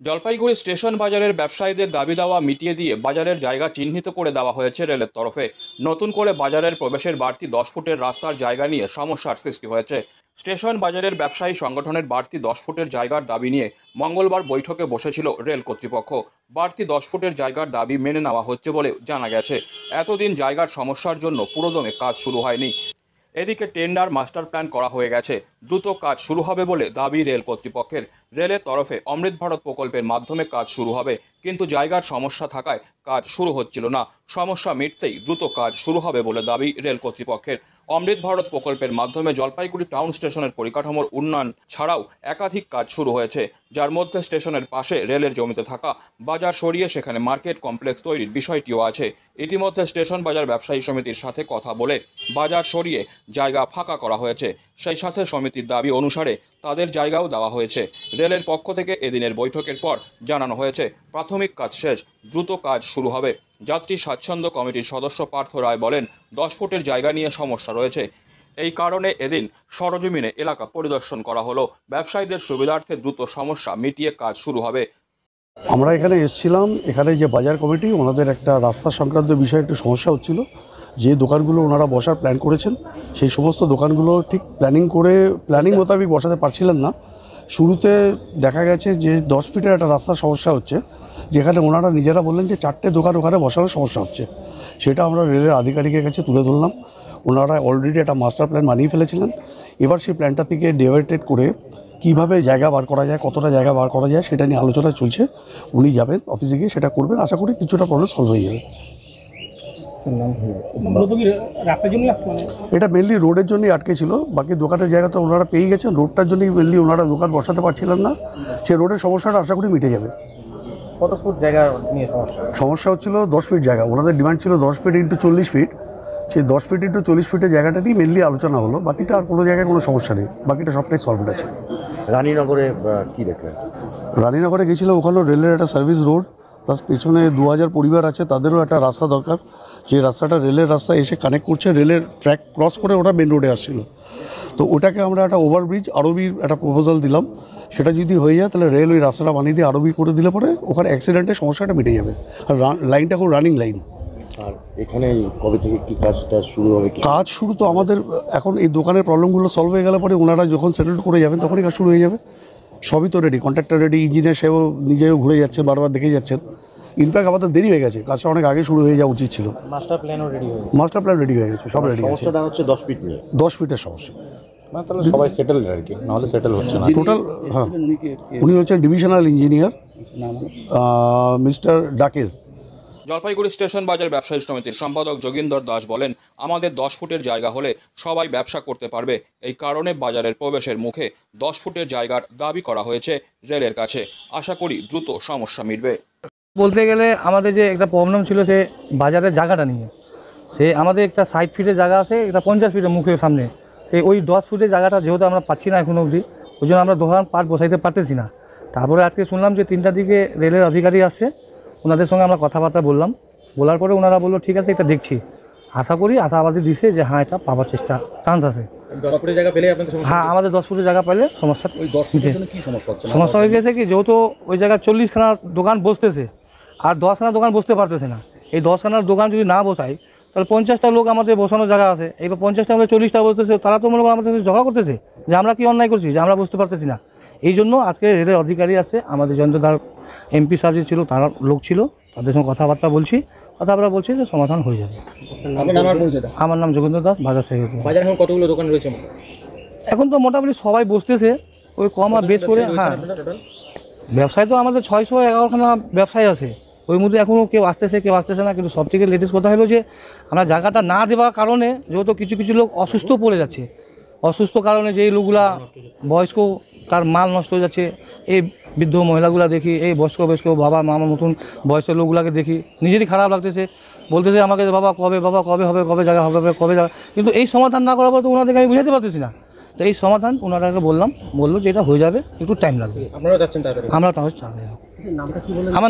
Jalpaiguri station বাজারের ব্যবসায়ীদের দাবি দাওয়া মিটিয়ে দিয়ে বাজারের জায়গা চিহ্নিত করে দেওয়া হয়েছে রেলের তরফে। নতুন করে বাজারের প্রবেশের বাড়তি 10 ফুটের রাস্তার জায়গা নিয়ে সমস্যার সৃষ্টি হয়েছে। স্টেশন বাজারের ব্যবসায়ী সংগঠনের বাড়তি 10 ফুটের জায়গার দাবি নিয়ে মঙ্গলবার বৈঠকে বসেছিল রেল কর্তৃপক্ষ। বাড়তি 10 ফুটের জায়গার দাবি মেনে নেওয়া হচ্ছে বলে জানা গেছে। এতদিন জায়গার সমস্যার জন্য পুরোদমে কাজ শুরু হয়নি। এদিকে টেন্ডার মাস্টার প্ল্যান করা হয়ে গেছে, দ্রুত কাজ শুরু হবে বলে দাবি রেল কর্তৃপক্ষের। রেলের তরফে অমৃত ভারত প্রকল্পের মাধ্যমে কাজ শুরু হবে, কিন্তু জায়গার সমস্যা থাকায় কাজ শুরু হচ্ছিল না। সমস্যা মিটতেই দ্রুত কাজ শুরু হবে বলে দাবি রেল কর্তৃপক্ষের। অমৃত ভারত প্রকল্পের মাধ্যমে জলপাইগুড়ি টাউন স্টেশনের পরিকাঠামোর উন্নয়ন ছাড়াও একাধিক কাজ শুরু হয়েছে, যার মধ্যে স্টেশনের পাশে রেলের জমিতে থাকা বাজার সরিয়ে সেখানে মার্কেট কমপ্লেক্স তৈরির বিষয়টিও আছে। ইতিমধ্যে স্টেশন বাজার ব্যবসায়ী সমিতির সাথে কথা বলে বাজার সরিয়ে জায়গা ফাঁকা করা হয়েছে। সেই সাথে সমিতির দাবি অনুসারে তাদের জায়গাও দেওয়া হয়েছে। রেলের পক্ষ থেকে এদিনের বৈঠকের পর জানানো হয়েছে প্রাথমিক কাজ শেষ, দ্রুত কাজ শুরু হবে। যাত্রী স্বাচ্ছন্দ্য কমিটির সদস্য পার্থ রায় বলেন, 10 ফুটের জায়গা নিয়ে সমস্যা রয়েছে, এই কারণে এদিন সরজমিনে এলাকা পরিদর্শন করা হলো। ব্যবসায়ীদের সুবিধার্থে দ্রুত সমস্যা মিটিয়ে কাজ শুরু হবে। আমরা এখানে এসেছিলাম, এখানে যে বাজার কমিটি ওনাদের একটা রাস্তা সংক্রান্ত বিষয়ে একটু সমস্যা হচ্ছিল। যে দোকানগুলো ওনারা বসার প্ল্যান করেছেন সেই সমস্ত দোকানগুলো ঠিক প্ল্যানিং মোতাবেক বসাতে পারছিলেন না। শুরুতে দেখা গেছে যে 10 ফিটের একটা রাস্তার সমস্যা হচ্ছে, যেখানে ওনারা নিজেরা বললেন যে 4টে দোকান ওখানে বসানোর সমস্যা হচ্ছে। সেটা আমরা রেলের আধিকারিকের কাছে তুলে ধরলাম। ওনারা অলরেডি একটা মাস্টার প্ল্যান বানিয়ে ফেলেছিলেন। এবার সেই প্ল্যানটা থেকে ডেভাইডেড করে কীভাবে জায়গা বার করা যায়, কতটা জায়গা বার করা যায় সেটা নিয়ে আলোচনা চলছে। উনি যাবেন অফিসে গিয়ে সেটা করবেন, আশা করি কিছুটা প্রবলেম সলভ হয়ে যাবে। এটা মেনলি রোডের জন্যই আটকে ছিল, বাকি দোকানের জায়গা তো ওনারা পেয়ে গেছেন। রোডটার জন্যই মেনলি ওনারা দোকান বসাতে পারছিলেন না। সে রোডের সমস্যাটা আশা করি মিটে যাবে। কত ফুট জায়গা নিয়ে সমস্যা হচ্ছিল 10 ফিট জায়গা, ওনাদের ডিমান্ড ছিল 10 ফিট ইন্টু 40 ফিট। সেই 10 ফিট ইন্টু 40 ফিটের জায়গাটা নিয়ে মেনলি আলোচনা হলো। বাকিটা আর কোনো জায়গায় কোনো সমস্যা নেই, বাকিটা সবটাই সলভড আছে। রানীনগরে কি দেখলেন? রানীনগরে গেছিলাম, ওখানেও রেলের একটা সার্ভিস রোড, প্লাস পেছনে 2000 পরিবার আছে, তাদেরও একটা রাস্তা দরকার। যে রাস্তাটা রেলের রাস্তা এসে কানেক্ট করছে, রেলের ট্র্যাক ক্রস করে ওটা মেন রোডে আসছিল। তো ওটাকে আমরা একটা ওভারব্রিজ আরবির একটা প্রপোজাল দিলাম। সেটা যদি হয়ে যায় তাহলে রেল ওই রাস্তাটা বানিয়ে দিয়ে আরবি করে দিলে পরে ওখানে অ্যাক্সিডেন্টের সমস্যাটা মিটে যাবে। আর লাইনটা খুব রানিং লাইন। আর এখানে কবে থেকে কি কাজটা শুরু হবে? কাজ শুরু তো আমাদের এখন এই দোকানের প্রবলেমগুলো সলভ হয়ে গেলে পরে ওনারা যখন সেটেল করে যাবেন তখনই কাজ শুরু হয়ে যাবে। সবই তো রেডি, কন্ট্রাক্টর রেডি, ইঞ্জিনিয়ার সেও নিজেও ঘুরে যাচ্ছেন, বারবার দেখে যাচ্ছেন। ইনফ্যাক্ট আমাদের দেরি হয়ে গেছে, কাজটা অনেক আগে শুরু হয়ে যাওয়া উচিত ছিল। মাস্টার প্ল্যানও রেডি হয়ে গেছে? মাস্টার প্ল্যান রেডি হয়ে গেছে, সব রেডি আছে। সমস্যা দাঁড়াচ্ছে 10 ফিট নিয়ে। 10 ফিটের সমস্যা, মানে তাহলে সবাই সেটেল আর কি, নাহলে সেটেল হচ্ছে না টোটাল। হ্যাঁ, উনি হচ্ছেন ডিভিশনাল ইঞ্জিনিয়ার মিস্টার ডাকের। জলপাইগুড়ি স্টেশন বাজার ব্যবসায়ী সমিতির সম্পাদক যোগিন্দর দাস বলেন, আমাদের 10 ফুটের জায়গা হলে সবাই ব্যবসা করতে পারবে, এই কারণে বাজারের প্রবেশের মুখে 10 ফুটের জায়গার দাবি করা হয়েছে রেলের কাছে। আশা করি দ্রুত সমস্যা মিটবে। বলতে গেলে আমাদের যে একটা প্রবলেম ছিল সে বাজারের জায়গাটা নিয়ে, সে আমাদের একটা 60 ফিটের জায়গা আছে, একটা 50 ফিটের মুখের সামনে। সেই ওই 10 ফুটের জায়গাটা যেহেতু আমরা পাচ্ছি না এখনো অবধি, ওই জন্য আমরা দোকান পাট বসাইতে পারতেছি না। তারপরে আজকে শুনলাম যে 3টার দিকে রেলের অধিকারী আসছে, ওনাদের সঙ্গে আমরা কথাবার্তা বলার পরে ওনারা বললো ঠিক আছে, এটা দেখছি। আশা করি আশাবাদী দিছে যে হ্যাঁ এটা পাওয়ার চান্স আছে। 10 ফুটের জায়গা পেলে আপনাদের সমস্যা? হ্যাঁ, আমাদের 10 ফুটের জায়গা পেলে সমস্যা। ওই 10 ফুটের জন্য কি সমস্যা হচ্ছে? সমস্যা হয়ে গেছে কি, যেহেতু ওই জায়গায় 40খানা দোকান বসতেছে আর 10খানা দোকান বসতে পারতেছে না। এই 10খানার দোকান যদি না বসাই তাহলে 50টা লোক আমাদের বসানোর জায়গা আছে, এবার 50টা আমাদের 40টা বসতেছে, তারা তো মনে করেন আমাদের সাথে ঝগড়া করতেছে যে আমরা কি অন্যায় করছি যে আমরা বুঝতে পারতেছি না। এই জন্য আজকে রেলের অধিকারী আছে, আমাদের জয়ন্তদার এমপি সাহেব যে ছিল তার লোক ছিল, তাদের সঙ্গে কথাবার্তা বলছি যে সমাধান হয়ে যাবে। আমার নাম যোগেন্দ্র দাস, বাজার সেক্রেটারি। বাজারে এখন কতগুলো দোকান রয়েছে? এখন তো মোটামুটি সবাই বসতেছে, ওই কম আর বেশ করে। হ্যাঁ, ব্যবসায় তো আমাদের 611খানা ব্যবসায়ী আছে, ওই মধ্যে এখনও কেউ আসতেছে না। কিন্তু সবথেকে লেটেস্ট কথা হলো যে আমরা জায়গাটা না দেওয়ার কারণে যেহেতু কিছু লোক অসুস্থ পড়ে যাচ্ছে, অসুস্থ কারণে যেই লোকগুলা বয়স্ক তার মাল নষ্ট হয়ে যাচ্ছে, এই বৃদ্ধ মহিলাগুলা দেখি, এই বয়স্ক বাবা মামার মতন বয়সের লোকগুলাকে দেখি, নিজেরই খারাপ লাগতেছে। বলতেছে আমাকে বাবা কবে হবে, কবে জায়গা হবে, কিন্তু এই সমাধান না করার পর তো ওনাদেরকে আমি বুঝাতে পারতেছি না। তো এই সমাধান ওনাদেরকে বললো যে এটা হয়ে যাবে, একটু টাইম লাগবে। আপনারা যাচ্ছেন তাড়াতাড়ি? আমরা আমার